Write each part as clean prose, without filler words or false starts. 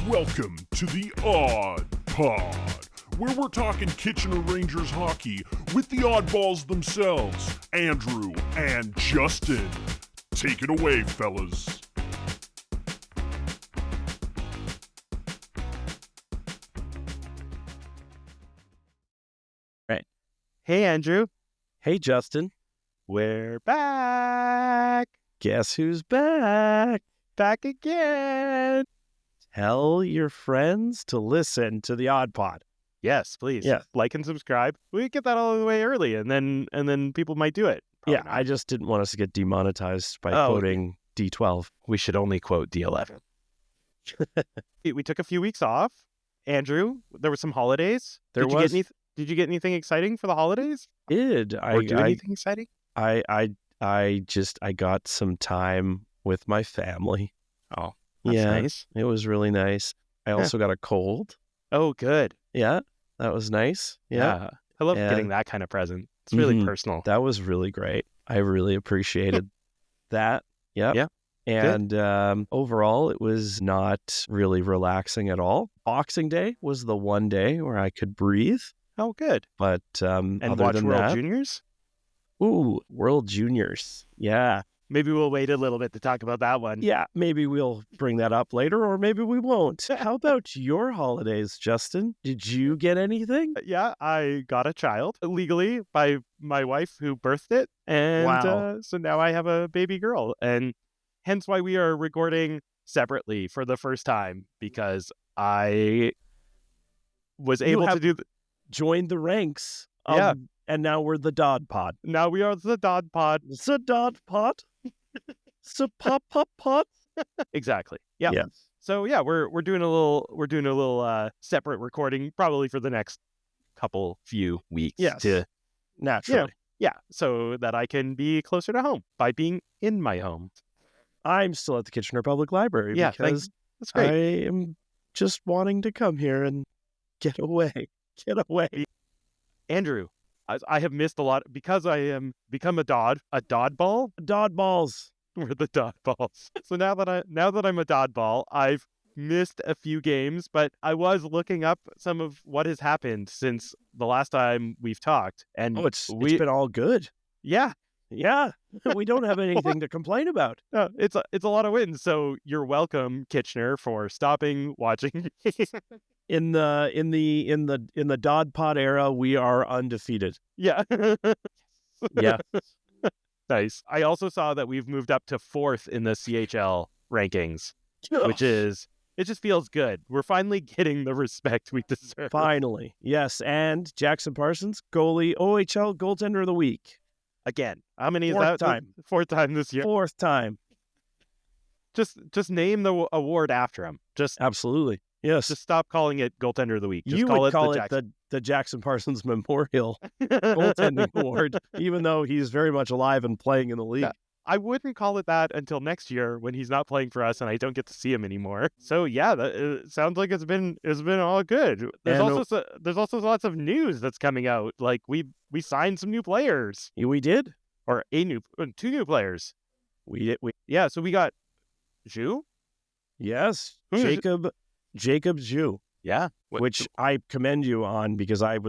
Welcome to the Odd Pod, where we're talking Kitchener Rangers hockey with the AudBalls themselves, Andrew and Justin. Take it away, fellas. Right. Hey, Andrew. Hey, Justin. We're back. Guess who's back? Back again. Tell your friends to listen to the Odd Pod. Yes, please. Yeah. Like and subscribe. We get that all the way early, and then people might do it. Probably not. I just didn't want us to get demonetized by quoting D12. We should only quote D11. We took a few weeks off. Andrew, there were some holidays. Did you get anything exciting for the holidays? Or do anything exciting? I got some time with my family. Oh, that's nice. It was really nice. I also got a cold. Oh, good. Yeah, that was nice. Yeah. I love getting that kind of present. It's really personal. That was really great. I really appreciated that. Yep. Yeah. And overall, it was not really relaxing at all. Boxing Day was the one day where I could breathe. Oh, good. But and other watch than World that, Juniors? Ooh, World Juniors. Yeah. Maybe we'll wait a little bit to talk about that one. Yeah, maybe we'll bring that up later, or maybe we won't. How about your holidays, Justin? Did you get anything? Yeah, I got a child legally by my wife who birthed it. And Wow. So now I have a baby girl. And hence why we are recording separately for the first time, because I was able to do... Joined the ranks. Yeah. And now we're the Dodd Pod. Now we are the Dodd Pod. The Dodd Pod? The pop pod? Exactly. Yeah. Yes. So yeah, we're doing a little separate recording probably for the next few weeks. Yes. To naturally. Yeah, so that I can be closer to home by being in my home. I'm still at the Kitchener Public Library because that's great. I am just wanting to come here and get away. Get away. Andrew, I have missed a lot because I am become a dodball. AudBalls. We're the dodballs. So now that I'm a dodball, I've missed a few games, but I was looking up some of what has happened since the last time we've talked. And it's been all good. Yeah. Yeah. We don't have anything to complain about. No, it's a lot of wins. So you're welcome, Kitchener, for stopping watching. In the Dodd Pod era, we are undefeated. Yeah. Yeah. Nice. I also saw that we've moved up to 4th in the CHL rankings, which is, it just feels good. We're finally getting the respect we deserve. Finally. Yes. And Jackson Parsons, goalie, OHL goaltender of the week. Again. How many Fourth is that? time. 4th time this year. 4th time. Just name the award after him. Absolutely. Yes. Just stop calling it goaltender of the week. Just you call would it call the the Jackson Parsons Memorial Goaltending Award, even though he's very much alive and playing in the league. Yeah. I wouldn't call it that until next year when he's not playing for us and I don't get to see him anymore. So yeah, it sounds like it's been all good. There's also lots of news that's coming out. Like we signed some new players. We did, or two new players. We did. Yeah. So we got Zhu. Yes, Jacob Zhu. Yeah, which I commend you on because I've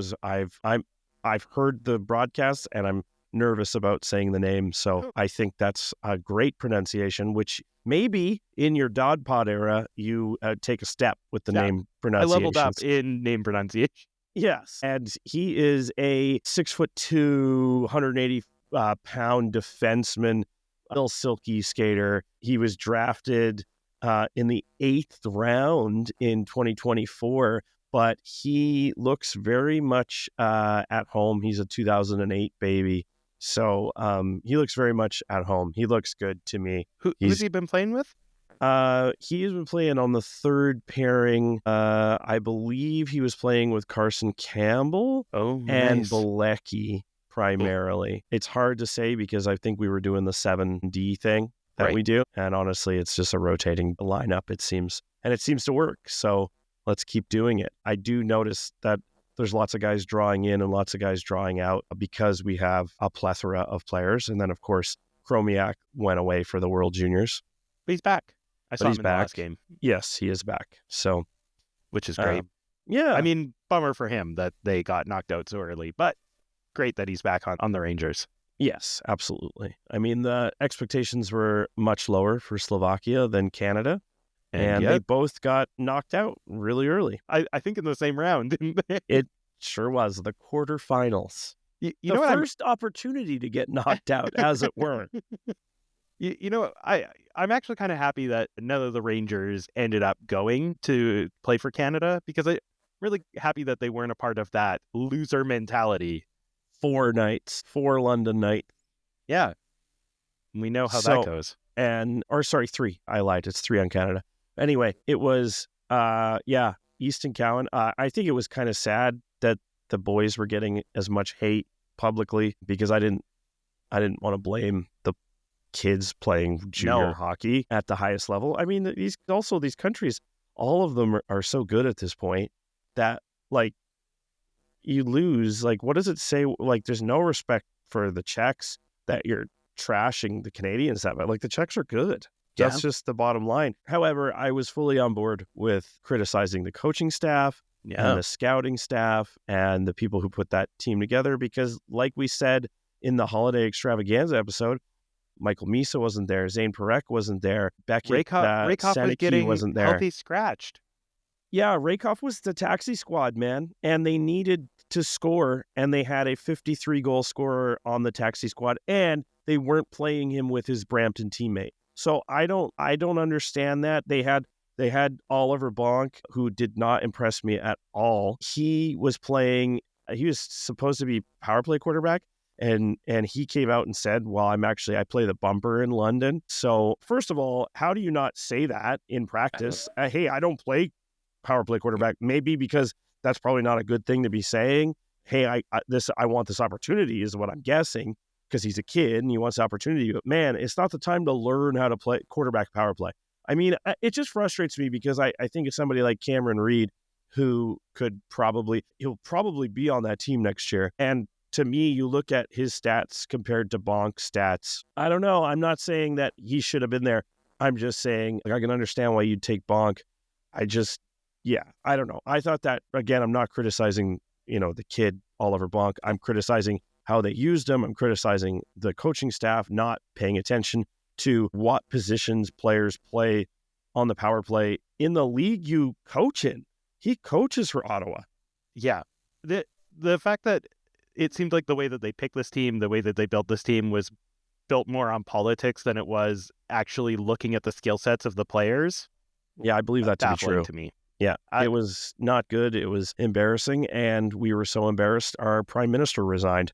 heard the broadcast and I'm nervous about saying the name, so I think that's a great pronunciation, which maybe in your Dodd Pod era, you take a step with the name pronunciation. I leveled up in name pronunciation. Yes, and he is a 6'2", 180 pound defenseman, little silky skater. He was drafted in the 8th round in 2024, but he looks very much at home. He's a 2008 baby. So he looks very much at home. He looks good to me. Who's he been playing with? He's been playing on the third pairing. I believe he was playing with Carson Campbell and Bilecki primarily. It's hard to say because I think we were doing the 7D thing that we do. And honestly, it's just a rotating lineup, it seems. And it seems to work. So let's keep doing it. I do notice that there's lots of guys drawing in and lots of guys drawing out because we have a plethora of players. And then, of course, Chromiak went away for the World Juniors. But he's back. I saw him in the last game. Yes, he is back. So, which is great. Yeah. I mean, bummer for him that they got knocked out so early, but great that he's back on the Rangers. Yes, absolutely. I mean, the expectations were much lower for Slovakia than Canada, and they both got knocked out really early. I think in the same round, didn't they? It sure was. The quarterfinals. You the know, first opportunity to get knocked out, as it were. You know, I'm actually kind of happy that none of the Rangers ended up going to play for Canada, because I'm really happy that they weren't a part of that loser mentality. 4 nights, 4 London nights. Yeah. We know how that goes. 3. I lied. It's 3 on Canada. Anyway, it was, Easton Cowan. I think it was kind of sad that the boys were getting as much hate publicly, because I didn't want to blame the kids playing junior hockey at the highest level. I mean, these countries, all of them are so good at this point that, like, you lose, like, what does it say? Like, there's no respect for the Czechs, that you're trashing the Canadians that way. Like, the Czechs are good. That's just the bottom line. However, I was fully on board with criticizing the coaching staff and the scouting staff and the people who put that team together, because, like we said in the Holiday Extravaganza episode, Michael Misa wasn't there, Zane Perek wasn't there, Beckett Rakoff was getting wasn't there. Healthy scratched. Yeah, Rakoff was the taxi squad, man, and they needed to score, and they had a 53-goal scorer on the taxi squad, and they weren't playing him with his Brampton teammate. So I don't understand that. They had Oliver Bonk, who did not impress me at all. He was supposed to be power play quarterback, and he came out and said, well, I play the bumper in London. So first of all, how do you not say that in practice? Hey, I don't play power play quarterback, maybe because that's probably not a good thing to be saying. Hey, I want this opportunity, is what I'm guessing, because he's a kid and he wants the opportunity. But man, it's not the time to learn how to play quarterback power play. I mean, it just frustrates me, because I think it's somebody like Cameron Reed who he'll probably be on that team next year. And to me, you look at his stats compared to Bonk's stats. I don't know. I'm not saying that he should have been there. I'm just saying, like, I can understand why you'd take Bonk. I don't know. I thought that, again, I'm not criticizing, the kid, Oliver Bonk. I'm criticizing how they used him. I'm criticizing the coaching staff not paying attention to what positions players play on the power play in the league you coach in. He coaches for Ottawa. Yeah. The fact that it seemed like the way that they picked this team, the way that they built this team, was built more on politics than it was actually looking at the skill sets of the players. Yeah, I believe that to be true. To me. Yeah, it was not good. It was embarrassing, and we were so embarrassed, our prime minister resigned.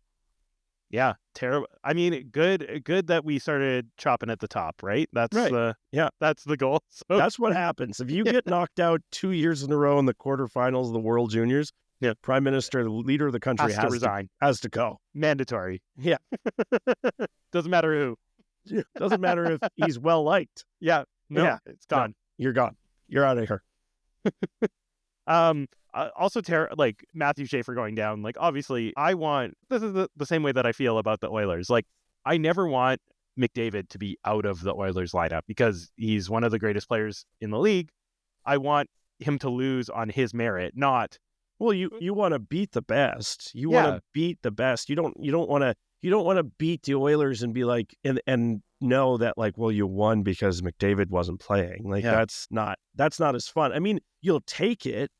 Yeah, terrible. I mean, good that we started chopping at the top, right? That's right. That's the goal. So. That's what happens. If you get knocked out 2 years in a row in the quarterfinals of the World Juniors, prime minister, the leader of the country, has to resign. Has to go. Mandatory. Yeah. Doesn't matter who. Doesn't matter if he's well liked. Yeah. No, yeah. It's gone. No, you're gone. You're out of here. Also, like Matthew Schaefer going down. Like, obviously, this is the same way that I feel about the Oilers. Like, I never want McDavid to be out of the Oilers lineup, because he's one of the greatest players in the league. I want him to lose on his merit, not. Well, you want to beat the best. You want to beat the best. You don't want to beat the Oilers and be like and know that, like, well, you won because McDavid wasn't playing. Like, that's not as fun. I mean, you'll take it.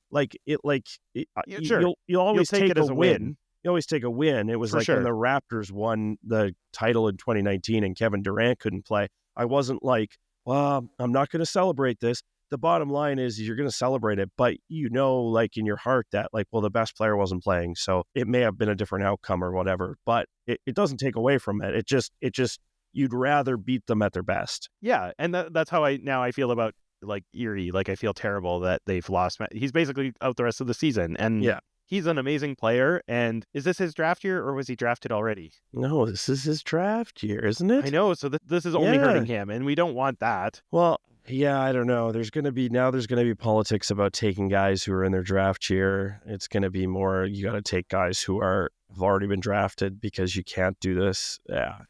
Sure. You'll always take it as a win. You always take a win. It was like when the Raptors won the title in 2019 and Kevin Durant couldn't play. I wasn't like, well, I'm not going to celebrate this. The bottom line is you're going to celebrate it, but like in your heart that, like, well, the best player wasn't playing, so it may have been a different outcome or whatever, but it doesn't take away from it. It just you'd rather beat them at their best. Yeah, and that's how I feel about, like, Erie. Like, I feel terrible that they've lost. He's basically out the rest of the season, and he's an amazing player. And is this his draft year, or was he drafted already? No, this is his draft year, isn't it? I know. So this is only hurting him, and we don't want that. Well, yeah, I don't know. There's going to be politics about taking guys who are in their draft year. It's going to be more, you got to take guys who have already been drafted, because you can't do this.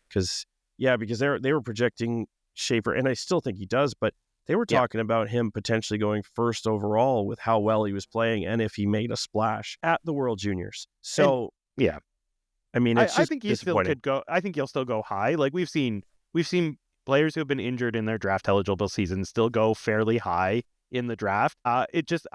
Because they were projecting Schaefer, and I still think he does, but They were talking about him potentially going first overall with how well he was playing and if he made a splash at the World Juniors. So, I mean, it's just I think he still could go. I think he'll still go high. Like we've seen players who have been injured in their draft eligible seasons still go fairly high in the draft. I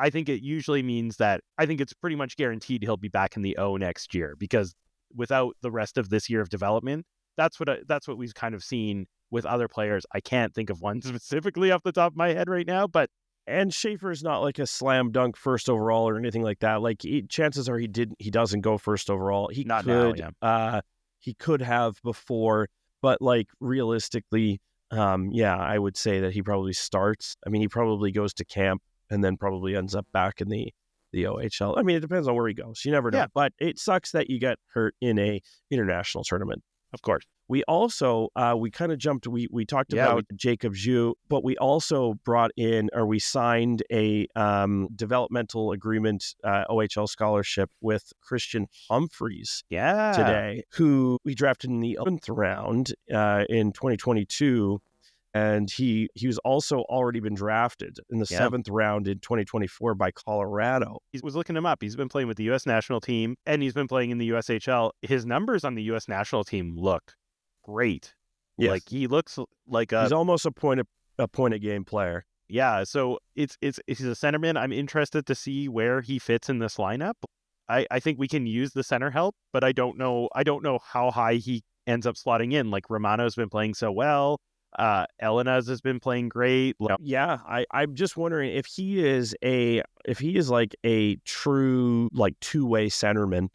think it usually means that I think it's pretty much guaranteed he'll be back in the O next year, because without the rest of this year of development, that's what we've kind of seen with other players. I can't think of one specifically off the top of my head right now, but and Schaefer's not like a slam dunk first overall or anything like that. Like chances are he doesn't go first overall. He could have before, but like realistically, I would say that he probably starts. I mean, he probably goes to camp and then probably ends up back in the OHL. I mean, it depends on where he goes. You never know. But it sucks that you get hurt in a international tournament. Of course. We also, we kind of jumped, we talked about Jacob Zhu, but we also we signed a developmental agreement, OHL scholarship with Christian Humphreys today, who we drafted in the 11th round in 2022. And he was also already been drafted in the 7th round in 2024 by Colorado. He was looking him up. He's been playing with the U.S. national team, and he's been playing in the USHL. His numbers on the U.S. national team look great. Yes. Like he looks like he's almost a point a game player. Yeah, so he's a centerman. I'm interested to see where he fits in this lineup. I think we can use the center help, but I don't know how high he ends up slotting in. Like Romano's been playing so well. Elena's has been playing great. I'm just wondering if he is like a true like two-way centerman,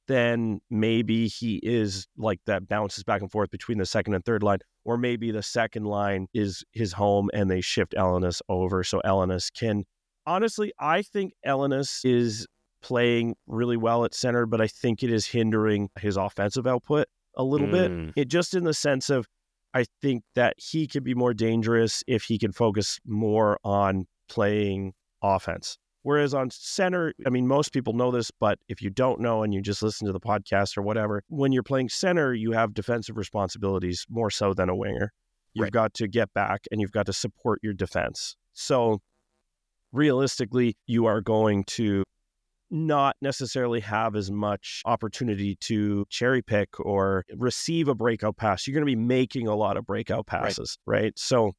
then maybe he is like that, bounces back and forth between the second and third line, or maybe the second line is his home and they shift Elena's over so Elena's can. Honestly, I think Elena's is playing really well at center, but I think it is hindering his offensive output a little bit. It just in the sense of, I think that he could be more dangerous if he can focus more on playing offense. Whereas on center, I mean, most people know this, but if you don't know and you just listen to the podcast or whatever, when you're playing center, you have defensive responsibilities more so than a winger. You've got to get back and you've got to support your defense. So realistically, you are going to not necessarily have as much opportunity to cherry pick or receive a breakout pass. You're going to be making a lot of breakout passes, right? So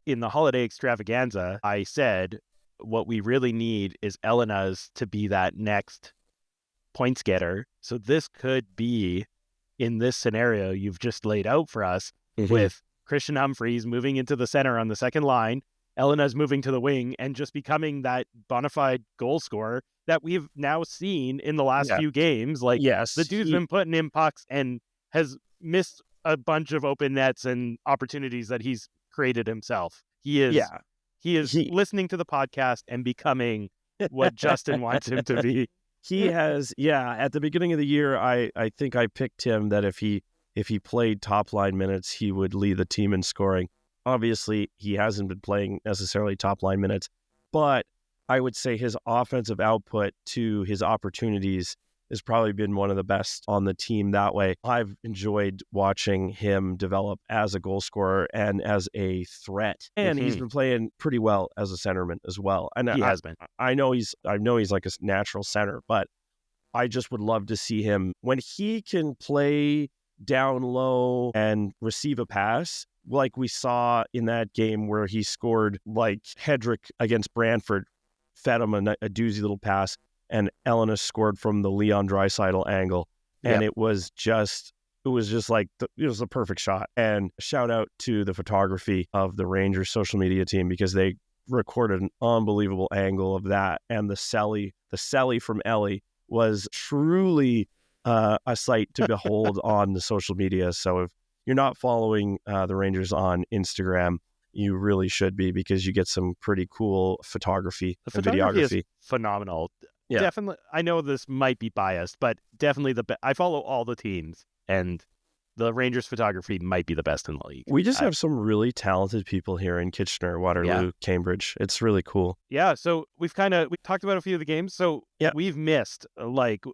in the holiday extravaganza, I said what we really need is Elena's to be that next points getter. So this could be, in this scenario you've just laid out for us, with Christian Humphreys moving into the center on the second line, Elena's moving to the wing, and just becoming that bona fide goal scorer that we've now seen in the last few games. Like, the dude's been putting in pucks and has missed a bunch of open nets and opportunities that he's created himself. He is listening to the podcast and becoming what Justin wants him to be. He has, at the beginning of the year, I think I picked him that if he played top line minutes, he would lead the team in scoring. Obviously, he hasn't been playing necessarily top line minutes, but I would say his offensive output to his opportunities has probably been one of the best on the team that way. I've enjoyed watching him develop as a goal scorer and as a threat. And he's been playing pretty well as a centerman as well. And he has been. I know he's like a natural center, but I just would love to see him when he can play down low and receive a pass, like we saw in that game where he scored, like Hedrick against Brantford, fed him a doozy little pass, and Elena scored from the Leon Draisaitl angle. And it was just like, it was a perfect shot. And shout out to the photography of the Rangers social media team, because they recorded an unbelievable angle of that. And the celly from Ellie was truly a sight to behold on the social media. So if you're not following the Rangers on Instagram, you really should be, because you get some pretty cool photography and videography. Is phenomenal. Yeah. Definitely. I know this might be biased, but definitely I follow all the teams, and the Rangers photography might be the best in the league. We just have some really talented people here in Kitchener, Waterloo, Cambridge. It's really cool. Yeah. So we talked about a few of the games. So we've missed, like,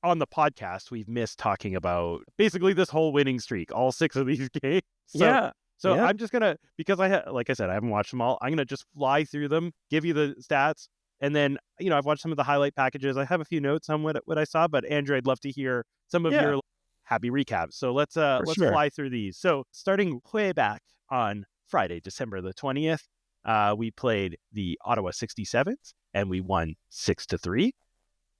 on the podcast, we've missed talking about basically this whole winning streak, all 6 of these games. So So I'm just gonna, because like I said, I haven't watched them all. I'm gonna just fly through them, give you the stats, and then I've watched some of the highlight packages. I have a few notes on what I saw, but Andrew, I'd love to hear some of your happy recaps. So let's fly through these. So starting way back on Friday, December the 20th, we played the Ottawa 67s and we won 6-3.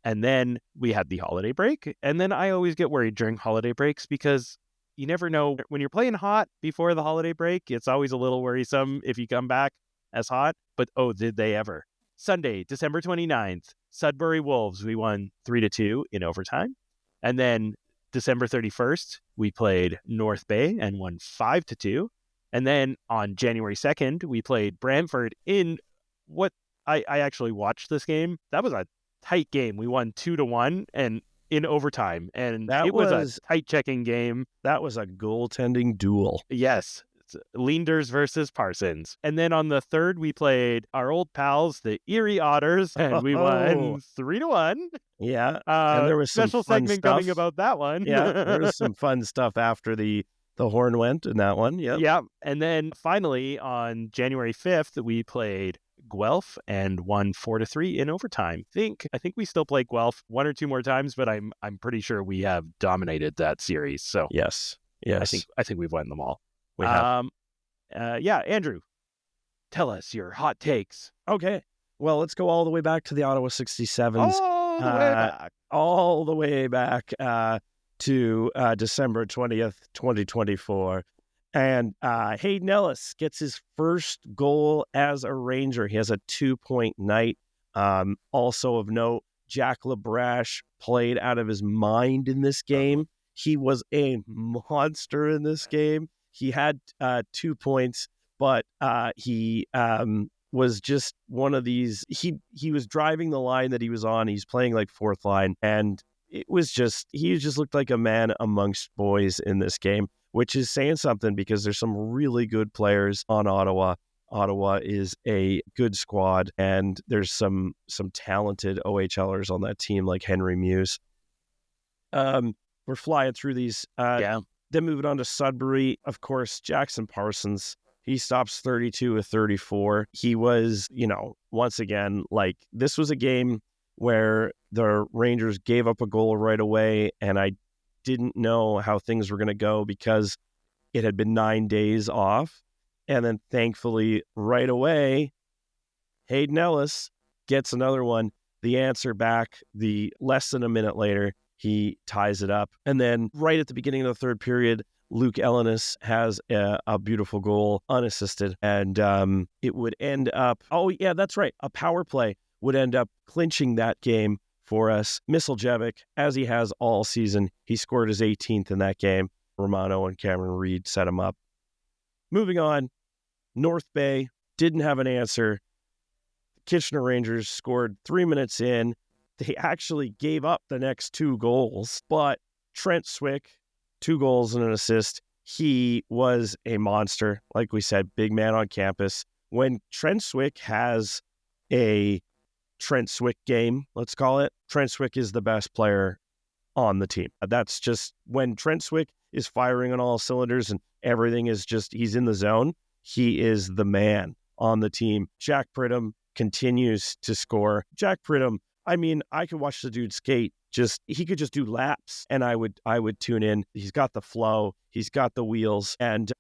And then we had the holiday break. And then I always get worried during holiday breaks because you never know when you're playing hot before the holiday break. It's always a little worrisome if you come back as hot. But did they ever? Sunday, December 29th, Sudbury Wolves, we won 3-2 in overtime. And then December 31st, we played North Bay and won 5-2. And then on January 2nd, we played Brantford in what I actually watched this game. That was a tight game. We won 2-1 and in overtime. And it was a tight checking game. That was a goaltending duel. Yes. Leanders versus Parsons. And then on the 3rd, we played our old pals, the Erie Otters, and we won 3-1. Yeah. And there was some special fun segment stuff coming about that one. Yeah, there was some fun stuff after the horn went in that one. Yeah. Yeah. And then finally on January 5th, we played Guelph and won 4-3 in overtime. I think we still play Guelph one or two more times, but I'm pretty sure we have dominated that series. So yes. I think we've won them all. We have. Andrew, tell us your hot takes. Okay. Well, let's go all the way back to the Ottawa 67s. All the way back to December 20th, 2024. And Hayden Ellis gets his first goal as a Ranger. He has a 2-point night. Also of note, Jack Labrache played out of his mind in this game. He was a monster in this game. He had 2 points, but he was just one of these. He was driving the line that he was on. He's playing like fourth line, and he just looked like a man amongst boys in this game, which is saying something because there's some really good players on Ottawa. Ottawa is a good squad, and there's some talented OHLers on that team like Henry Muse. We're flying through these. Then moving on to Sudbury, of course, Jackson Parsons. He stops 32 of 34. He was, once again, like this was a game where the Rangers gave up a goal right away, and I didn't know how things were going to go because it had been 9 days off. And then thankfully, right away, Hayden Ellis gets another one. The answer back, the less than a minute later, he ties it up. And then right at the beginning of the third period, Luke Ellenis has a beautiful goal, unassisted. And it would end up, that's right, a power play would end up clinching that game for us. Miseljevic, as he has all season, he scored his 18th in that game. Romano and Cameron Reed set him up. Moving on, North Bay didn't have an answer. Kitchener Rangers scored 3 minutes in. They actually gave up the next 2 goals, but Trent Swick, 2 goals and an assist. He was a monster. Like we said, big man on campus. When Trent Swick has a Trent Swick game, let's call it, Trent Swick is the best player on the team. That's just when Trent Swick is firing on all cylinders and everything is just, he's in the zone. He is the man on the team. Jack Pridham continues to score. Jack Pridham, I mean, I could watch the dude skate. He could just do laps and I would tune in. He's got the flow. He's got the wheels. And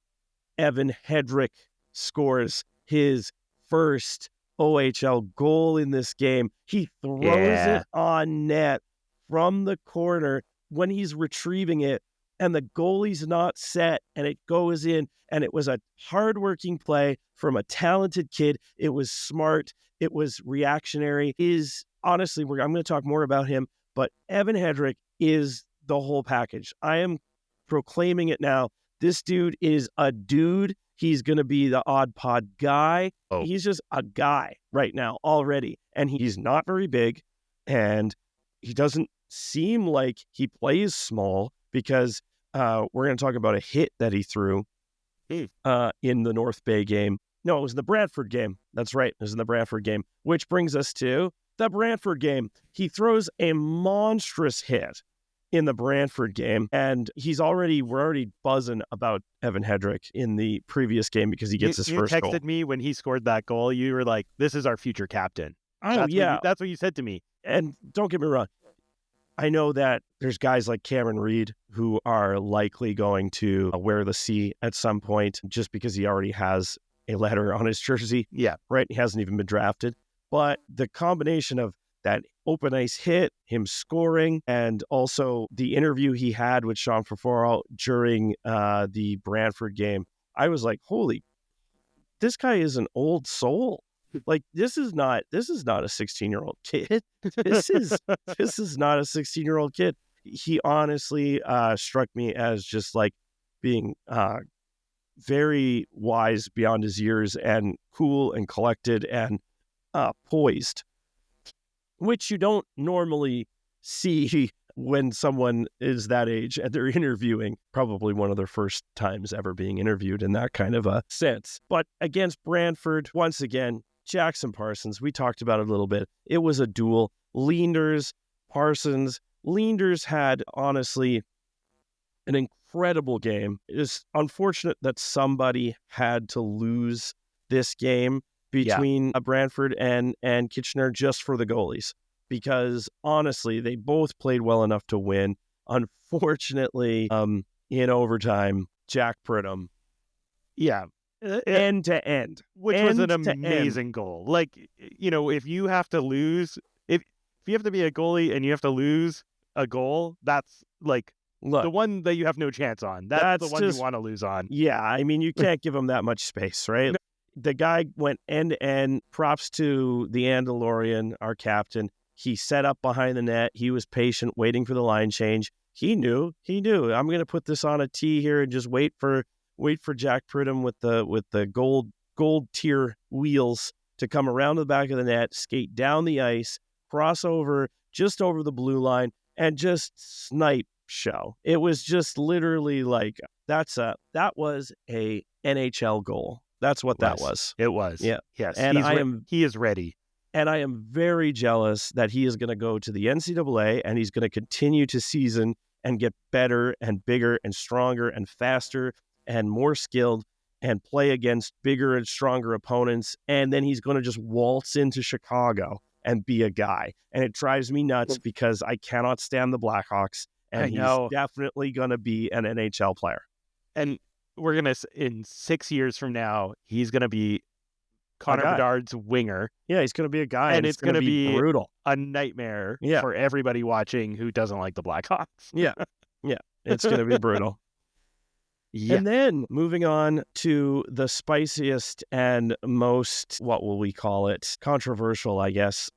Evan Hedrick scores his first OHL goal in this game. He throws it on net from the corner when he's retrieving it and the goalie's not set and it goes in. And it was a hardworking play from a talented kid. It was smart. It was reactionary. Honestly, I'm going to talk more about him, but Evan Hedrick is the whole package. I am proclaiming it now. This dude is a dude. He's going to be the odd pod guy. He's just a guy right now already. And he's not very big. And he doesn't seem like he plays small because we're going to talk about a hit that he threw in the North Bay game. No, it was the Brantford game. That's right. It was in the Brantford game, which brings us to the Brantford game. He throws a monstrous hit in the Brantford game, and we're already buzzing about Evan Hedrick in the previous game because he gets his first goal. You texted me when he scored that goal. You were like, "This is our future captain." Oh, That's what you said to me. And don't get me wrong, I know that there's guys like Cameron Reid who are likely going to wear the C at some point just because he already has a letter on his jersey. Yeah. Right? He hasn't even been drafted. But the combination of that open ice hit, him scoring, and also the interview he had with Sean Fafaro during the Brantford game, I was like, holy, this guy is an old soul. Like, this is not a 16-year-old kid. This is not a 16-year-old kid. He honestly struck me as just like being very wise beyond his years and cool and collected and poised, which you don't normally see when someone is that age and they're interviewing, probably one of their first times ever being interviewed in that kind of a sense. But against Brantford, once again, Jackson Parsons, we talked about it a little bit. It was a duel. Leenders, Parsons. Leenders had, honestly, an incredible game. It is unfortunate that somebody had to lose this game between Brantford and Kitchener just for the goalies, because, honestly, they both played well enough to win. Unfortunately, in overtime, Jack Pridham. Yeah. End to end, which was an amazing goal. Like, if you have to lose, if you have to be a goalie and you have to lose a goal, that's like the one that you have no chance on. That's the one you want to lose on. Yeah, I mean, you can't give him that much space, right? No. The guy went end to end. Props to the Andalorian, our captain. He set up behind the net. He was patient, waiting for the line change. He knew. I'm going to put this on a tee here and just wait for Jack Pridham with the gold tier wheels to come around the back of the net, skate down the ice, cross over just over the blue line, and just snipe show. It was just literally like that was a NHL goal. That's what that was. It was. Yeah. Yes. And he is ready. And I am very jealous that he is going to go to the NCAA and he's going to continue to season and get better and bigger and stronger and faster and more skilled and play against bigger and stronger opponents. And then he's going to just waltz into Chicago and be a guy. And it drives me nuts because I cannot stand the Blackhawks. And he's definitely going to be an NHL player. And we're going to, in 6 years from now, he's going to be Connor Bedard's winger. Yeah, he's going to be a guy. And it's going to be brutal. A nightmare for everybody watching who doesn't like the Blackhawks. Yeah. It's going to be brutal. Yeah. And then moving on to the spiciest and most, what will we call it, controversial, I guess,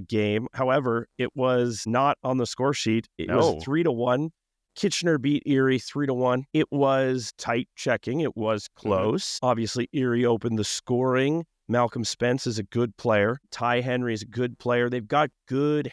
game. However, it was not on the score sheet. It was 3-1. Kitchener beat Erie 3-1. It was tight checking. It was close. Mm-hmm. Obviously, Erie opened the scoring. Malcolm Spence is a good player. Ty Henry is a good player. They've got good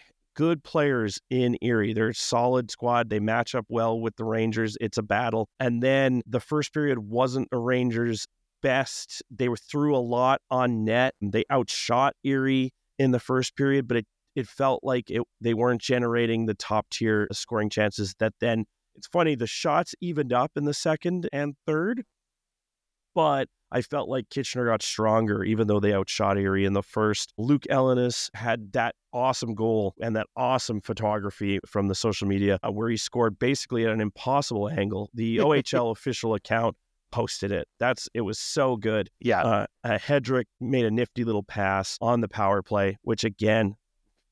players in Erie. They're a solid squad. They match up well with the Rangers. It's a battle. And then the first period wasn't the Rangers' best. They were through a lot on net. They outshot Erie in the first period, but it felt like they weren't generating the top tier scoring chances. That then, it's funny, the shots evened up in the second and third, but I felt like Kitchener got stronger, even though they outshot Erie in the first. Luke Ellenis had that awesome goal and that awesome photography from the social media where he scored basically at an impossible angle. The OHL official account posted it. It was so good. Yeah. Hedrick made a nifty little pass on the power play, which again,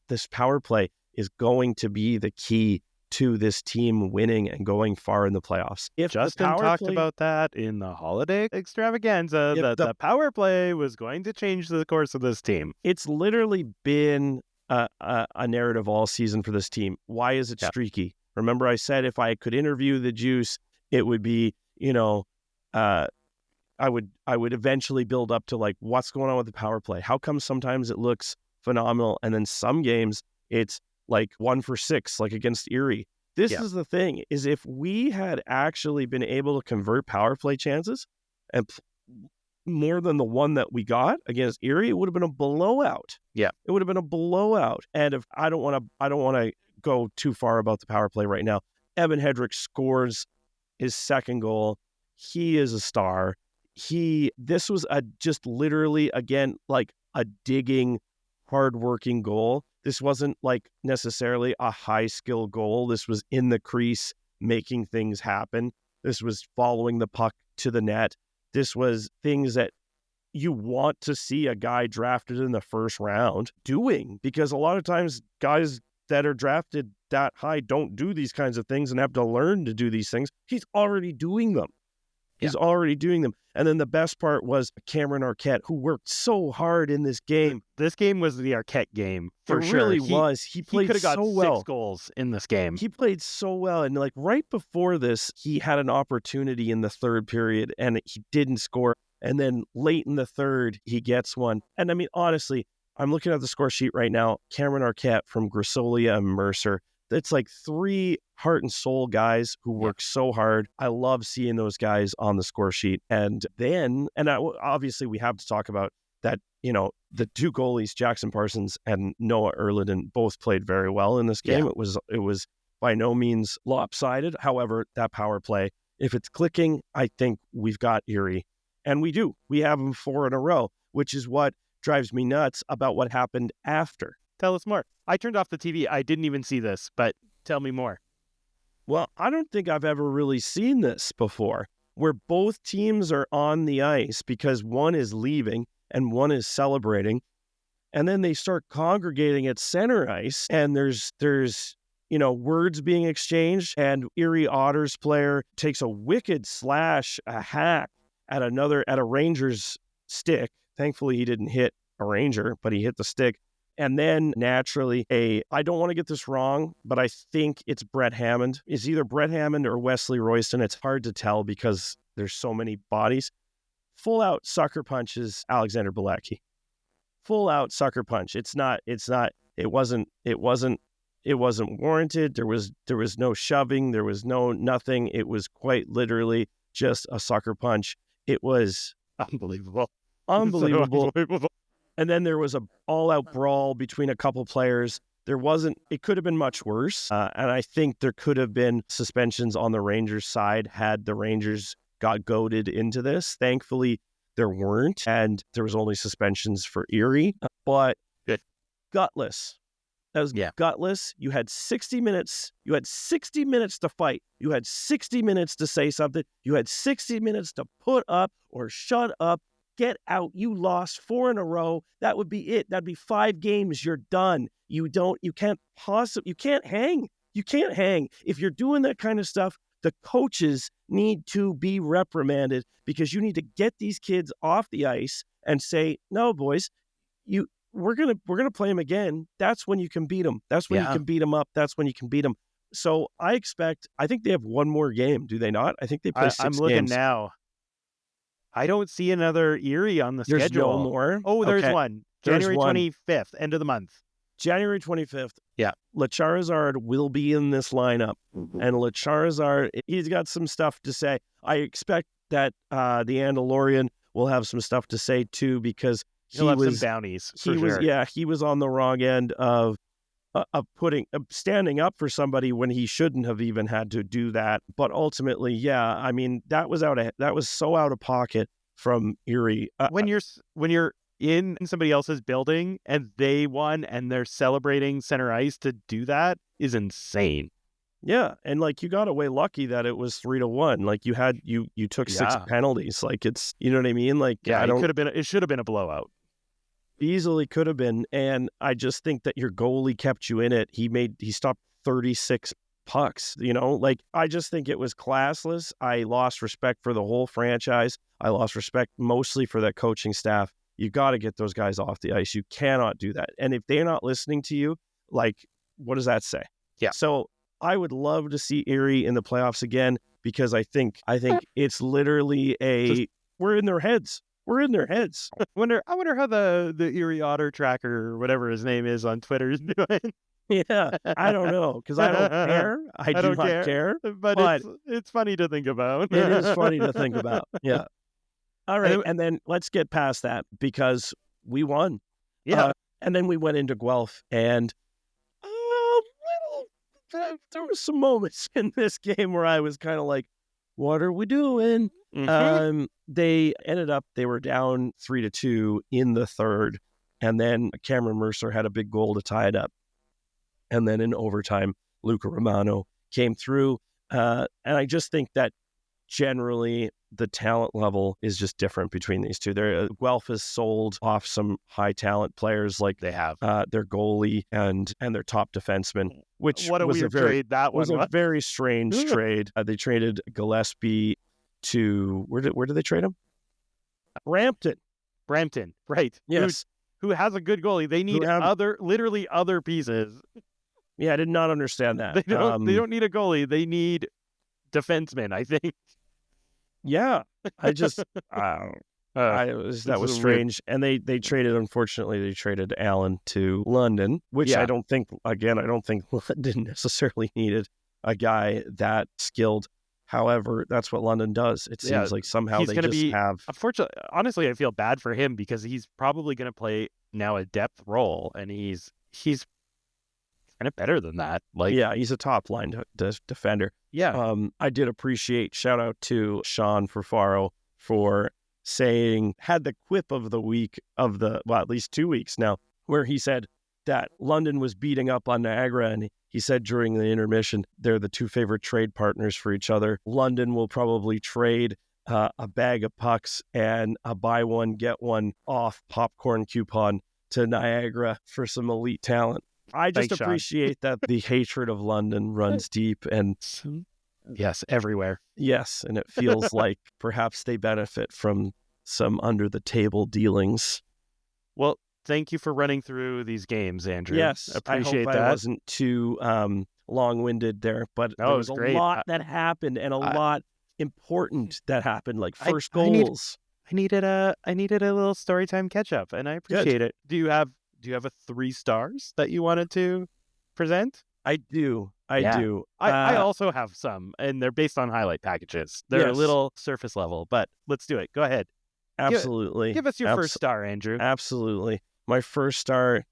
this power play is going to be the key to this team winning and going far in the playoffs. If Justin talked about that in the holiday extravaganza, that the power play was going to change the course of this team. It's literally been a narrative all season for this team. Why is it streaky? Remember I said if I could interview the Juice, it would be, I would eventually build up to like, what's going on with the power play? How come sometimes it looks phenomenal and then some games it's like 1 for 6, like against Erie. This is the thing, is if we had actually been able to convert power play chances and more than the one that we got against Erie, it would have been a blowout. Yeah. It would have been a blowout. And if I don't want to go too far about the power play right now. Evan Hedrick scores his second goal. He is a star. This was just literally, again, like a digging, hardworking goal. This wasn't like necessarily a high skill goal. This was in the crease, making things happen. This was following the puck to the net. This was things that you want to see a guy drafted in the first round doing, because a lot of times guys that are drafted that high don't do these kinds of things and have to learn to do these things. He's already doing them. He's already doing them. And then the best part was Cameron Arquette, who worked so hard in this game. This game was the Arquette game, for sure. It really was. He played so well. He could have got 6 goals in this game. He played so well. And like right before this, he had an opportunity in the third period and he didn't score. And then late in the third, he gets one. And I mean, honestly, I'm looking at the score sheet right now. Cameron Arquette from Grisolia and Mercer. It's like 3 heart and soul guys who work so hard. I love seeing those guys on the score sheet. And then, obviously we have to talk about that, you know, the 2 goalies, Jackson Parsons and Noah Erliden, both played very well in this game. Yeah. It was by no means lopsided. However, that power play, if it's clicking, I think we've got Erie. And we do. We have them 4 in a row, which is what drives me nuts about what happened after. Tell us more. I turned off the TV. I didn't even see this, but tell me more. Well, I don't think I've ever really seen this before, where both teams are on the ice because one is leaving and one is celebrating. And then they start congregating at center ice, and there's you know, words being exchanged, and Erie Otters player takes a wicked slash, a hack at a Rangers stick. Thankfully, he didn't hit a Ranger, but he hit the stick. And then naturally, I don't want to get this wrong, but I think it's Brett Hammond. It's either Brett Hammond or Wesley Royston. It's hard to tell because there's so many bodies. Full out sucker punches Alexander Bilecki. Full out sucker punch. It wasn't warranted. There was no shoving. There was nothing. It was quite literally just a sucker punch. It was unbelievable. Unbelievable. And then there was a all-out brawl between a couple players. It could have been much worse. And I think there could have been suspensions on the Rangers side had the Rangers got goaded into this. Thankfully, there weren't. And there was only suspensions for Erie. But good. Gutless. That was gutless. You had 60 minutes. You had 60 minutes to fight. You had 60 minutes to say something. You had 60 minutes to put up or shut up. Get out. You lost 4 in a row. That would be it. That'd be 5 games. You're done. You can't hang. You can't hang. If you're doing that kind of stuff, the coaches need to be reprimanded because you need to get these kids off the ice and say, no, boys, we're gonna play them again. That's when you can beat them. That's when you can beat them up. That's when you can beat them. So I think they have one more game. Do they not? I think they play 6 games. I'm looking now. I don't see another Erie on the schedule. There's no more? Oh, there's one. January 25th, end of the month. January 25th. Yeah. LeCharizard will be in this lineup. And LeCharizard, he's got some stuff to say. I expect that the Andalorian will have some stuff to say too, because he'll have some bounties. He was on the wrong end of standing up for somebody when he shouldn't have even had to do that. But ultimately, I mean, that was so out of pocket from Erie. When you're in somebody else's building and they won and they're celebrating center ice, to do that is insane. Yeah, and like you got away lucky that it was 3-1. Like you took 6 penalties. Like it's, you know what I mean? Like it should have been a blowout. Easily could have been, and I just think that your goalie kept you in it. He stopped 36 pucks, you know? Like, I just think it was classless. I lost respect for the whole franchise. I lost respect mostly for that coaching staff. You got to get those guys off the ice. You cannot do that. And if they're not listening to you, like, what does that say? Yeah. So I would love to see Erie in the playoffs again, because I think it's literally we're in their heads. We're in their heads. I wonder how the Erie Otter tracker, or whatever his name is on Twitter, is doing. Yeah, I don't know, because I don't care. I do not care. But it's funny to think about. It is funny to think about. Yeah. All right, and then let's get past that, because we won. Yeah. And then we went into Guelph, and there were some moments in this game where I was kind of like, what are we doing? They ended up, they were down 3-2 in the third. And then Cameron Mercer had a big goal to tie it up. And then in overtime, Luca Romano came through. And I just think that generally the talent level is just different between these two. Guelph has sold off some high talent players like they have their goalie and their top defenseman, which what a was weird trade that was a very strange trade. They traded Gillespie to where did they trade him? Brampton, right? Yes, who has a good goalie. They need literally other pieces. Yeah, I did not understand that. They don't need a goalie. They need defensemen, I think. Yeah, I just that was strange. And they traded, unfortunately, they traded Allen to London, which I don't think London necessarily needed a guy that skilled. However, that's what London does. It seems like somehow they just have. Unfortunately, honestly, I feel bad for him because he's probably going to play now a depth role, and he's kind of better than that. He's a top line defender. Yeah. I did appreciate, shout out to Sean Fafaro for had the quip of the week of at least 2 weeks now, where he said that London was beating up on Niagara, and he said during the intermission, they're the two favorite trade partners for each other. London will probably trade a bag of pucks and a buy one, get one off popcorn coupon to Niagara for some elite talent. I just appreciate that the hatred of London runs deep and yes, everywhere. Yes, and it feels like perhaps they benefit from some under the table dealings. Well, thank you for running through these games, Andrew. Yes, appreciate I hope that. I wasn't too long-winded there, but there was a lot that happened and a lot important that happened, like first goals. I needed a little storytime catch up, and I appreciate it. Do you have a 3 stars that you wanted to present? I do. I do. I also have some, and they're based on highlight packages. They're a little surface level, but let's do it. Go ahead. Absolutely. Give us your first star, Andrew. Absolutely. My first star,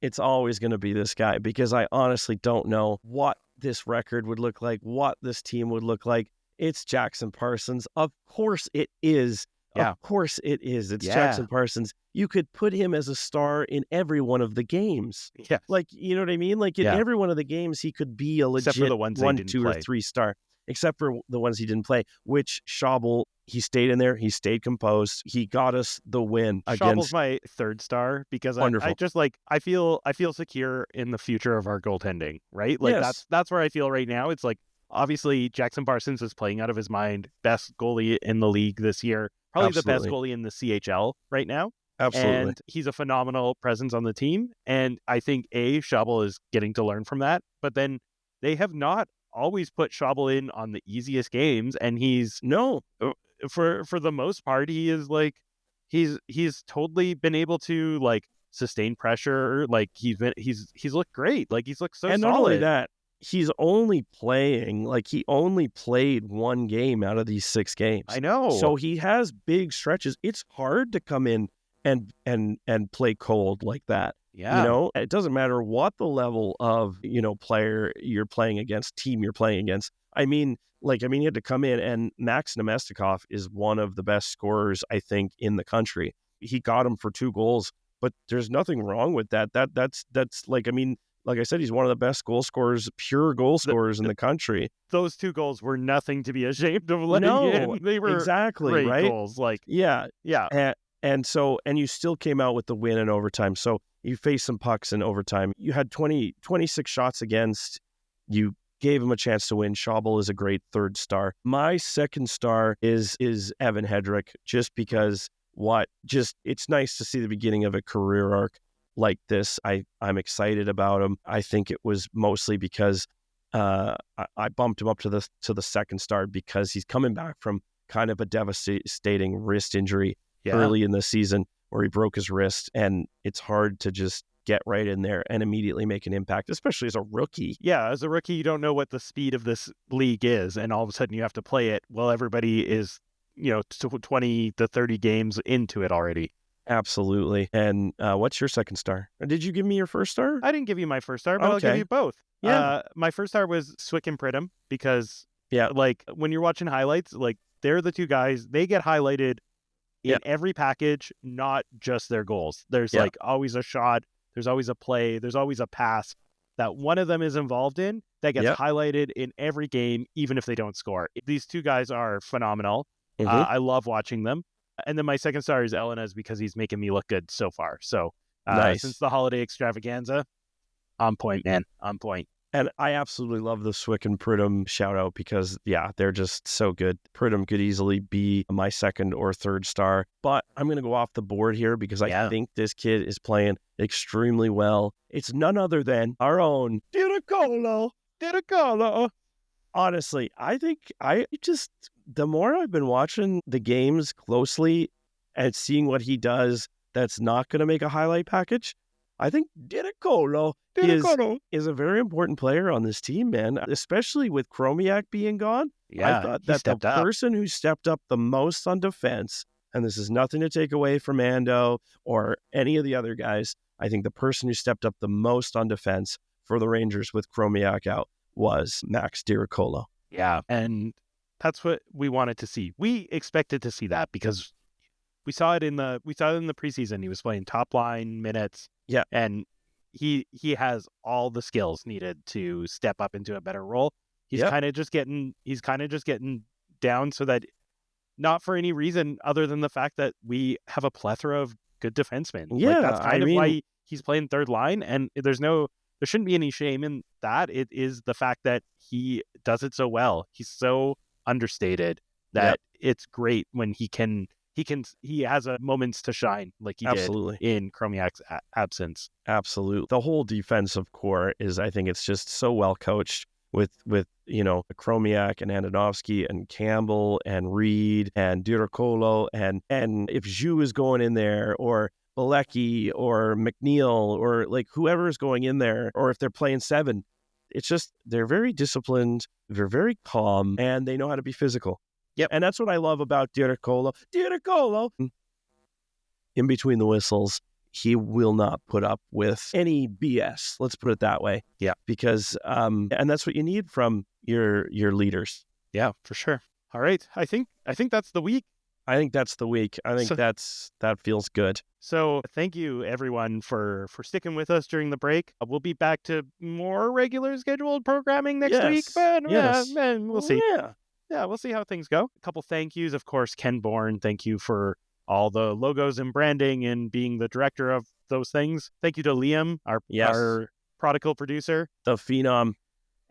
it's always going to be this guy, because I honestly don't know what this record would look like, what this team would look like. It's Jackson Parsons. Of course it is. Yeah. Of course it is. It's Jackson Parsons. You could put him as a star in every one of the games. Yeah. Like, you know what I mean? Like in every one of the games, he could be a legit except for the ones 1, 2, or 3 star. Except for the ones he didn't play, which Schabel, he stayed in there. He stayed composed. He got us the win. Schabel's my 3rd star because I just I feel secure in the future of our goaltending, right? Like that's where I feel right now. It's like, obviously Jackson Parsons is playing out of his mind. Best goalie in the league this year. Probably the best goalie in the CHL right now. Absolutely. And he's a phenomenal presence on the team. And I think Schabel is getting to learn from that. But then they have not always put Schabel in on the easiest games. And for the most part, he is like, he's totally been able to like sustain pressure. Like he's looked great. Like he's looked so solid. And not only that, he only played 1 game out of these 6 games. I know. So he has big stretches. It's hard to come in and play cold like that. Yeah. You know, it doesn't matter what the level of, player you're playing against, team you're playing against. He had to come in, and Max Nemestikov is one of the best scorers, I think, in the country. He got him for 2 goals, but there's nothing wrong with that. That's like I said, he's one of the best pure goal scorers in the country. Those 2 goals were nothing to be ashamed of letting in. They were exactly great right goals. Like, yeah. And you still came out with the win in overtime. So you faced some pucks in overtime. You had 26 shots against. You gave him a chance to win. Schabel is a great 3rd star. My 2nd star is Evan Hedrick, just because it's nice to see the beginning of a career arc like this. I'm excited about him. I think it was mostly because I bumped him up to the 2nd star because he's coming back from kind of a devastating wrist injury early in the season where he broke his wrist, and it's hard to just get right in there and immediately make an impact, especially as a rookie. Yeah, as a rookie, you don't know what the speed of this league is, and all of a sudden you have to play it while everybody is 20 to 30 games into it already. Absolutely. And what's your second star? Did you give me your first star? I didn't give you my first star, but I'll give you both. Yeah. My first star was Swick and Pridham because, yeah, like, when you're watching highlights, like, they're the two guys. They get highlighted in every package, not just their goals. There's like always a shot. There's always a play. There's always a pass that one of them is involved in that gets highlighted in every game, even if they don't score. These two guys are phenomenal. I love watching them. And then my second star is Elena's because he's making me look good so far. So nice. Since the holiday extravaganza, on point, man, on point. And I absolutely love the Swick and Pridham shout out because, they're just so good. Pridham could easily be my second or third star, but I'm going to go off the board here because I think this kid is playing extremely well. It's none other than our own Diricolo. Honestly, I think the more I've been watching the games closely and seeing what he does that's not going to make a highlight package, I think Diricolo is a very important player on this team, man, especially with Chromiak being gone. Yeah, I thought that the person who stepped up the most on defense, and this is nothing to take away from Ando or any of the other guys, I think the person who stepped up the most on defense for the Rangers with Chromiak out was Max Diricolo. Yeah, and that's what we wanted to see. We expected to see that because we saw it in the preseason. He was playing top line minutes. Yeah. And he has all the skills needed to step up into a better role. He's kind of just getting down so that, not for any reason other than the fact that we have a plethora of good defensemen. Yeah. That's kind of why he's playing third line, and there shouldn't be any shame in that. It is the fact that he does it so well. He's so understated that it's great when he has a moments to shine like he did in Chromiak's absence. Absolutely. The whole defensive core I think it's just so well coached with Chromiak and Andonovsky and Campbell and Reed and Diricolo and if Zhu is going in there or Bilecki or McNeil or like whoever is going in there, or if they're playing 7, it's just they're very disciplined, they're very calm, and they know how to be physical. Yep. And that's what I love about Diricolo. In between the whistles, he will not put up with any BS. Let's put it that way. Yeah. Because, and that's what you need from your leaders. Yeah, for sure. All right. I think that's the week. I think that's the week. I think that feels good. So thank you, everyone, for sticking with us during the break. We'll be back to more regular scheduled programming next week. But we'll see. Yeah, we'll see how things go. A couple thank yous. Of course, Ken Bourne, thank you for all the logos and branding and being the director of those things. Thank you to Liam, our prodigal producer. The Phenom.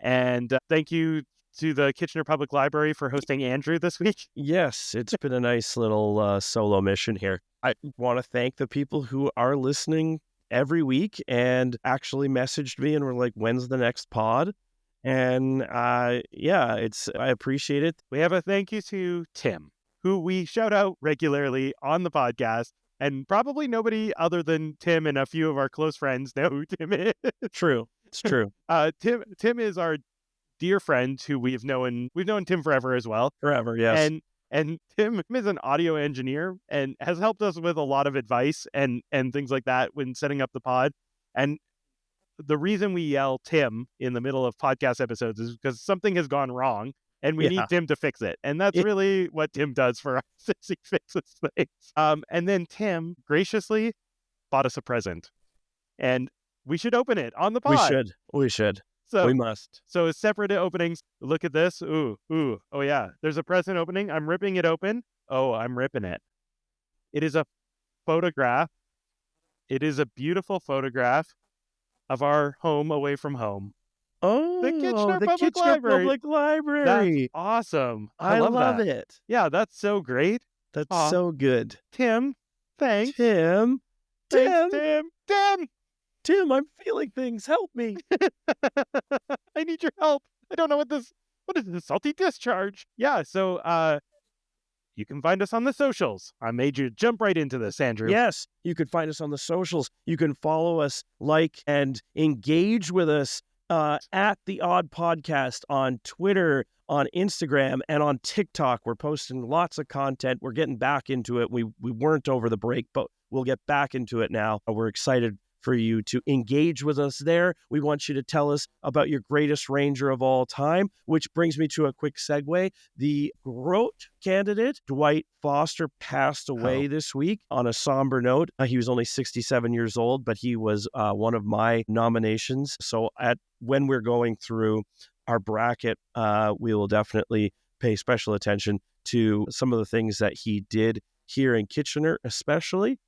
And thank you to the Kitchener Public Library for hosting Andrew this week. Yes, it's been a nice little solo mission here. I want to thank the people who are listening every week and actually messaged me and were like, when's the next pod? And I appreciate it. We have a thank you to Tim, who we shout out regularly on the podcast, and probably nobody other than Tim and a few of our close friends know who Tim is. True. It's true. Tim is our dear friend who we've known Tim forever as well. Forever, yes. And Tim is an audio engineer and has helped us with a lot of advice and things like that when setting up the pod. And the reason we yell Tim in the middle of podcast episodes is because something has gone wrong and we need Tim to fix it. And that's really what Tim does for us, is he fixes things. And then Tim graciously bought us a present. And we should open it on the pod. We should. So, we must. So as separate openings, look at this. Ooh. Oh, yeah. There's a present opening. I'm ripping it open. Oh, I'm ripping it. It is a photograph. It is a beautiful photograph of our home away from home. Oh, the Kitchener Public Library. That's awesome. I love it. Yeah, that's so great. That's so good. Tim, thanks. Tim, I'm feeling things. Help me. I need your help. I don't know what is this salty discharge? Yeah, so you can find us on the socials. I made you jump right into this, Andrew. Yes, you can find us on the socials. You can follow us, like, and engage with us at the Odd Podcast on Twitter, on Instagram, and on TikTok. We're posting lots of content. We're getting back into it. We weren't over the break, but we'll get back into it now. We're excited for you to engage with us there. We want you to tell us about your greatest Ranger of all time, which brings me to a quick segue. The GROAT candidate, Dwight Foster, passed away this week on a somber note. He was only 67 years old, but he was one of my nominations. So when we're going through our bracket, we will definitely pay special attention to some of the things that he did here in Kitchener, especially.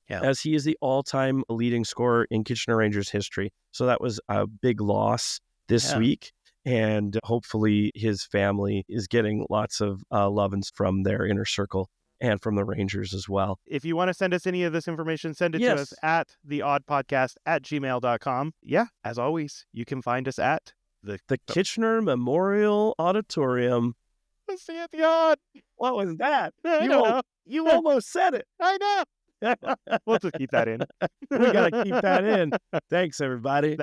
Yeah. As he is the all-time leading scorer in Kitchener Rangers history. So that was a big loss this week, and hopefully his family is getting lots of love from their inner circle and from the Rangers as well. If you want to send us any of this information, send it to us at theoddpodcast@gmail.com. Yeah, as always, you can find us at the Kitchener Memorial Auditorium. Let's see at the Odd. What was that? You almost said it. I know. We'll just keep that in. We got to keep that in. Thanks, everybody.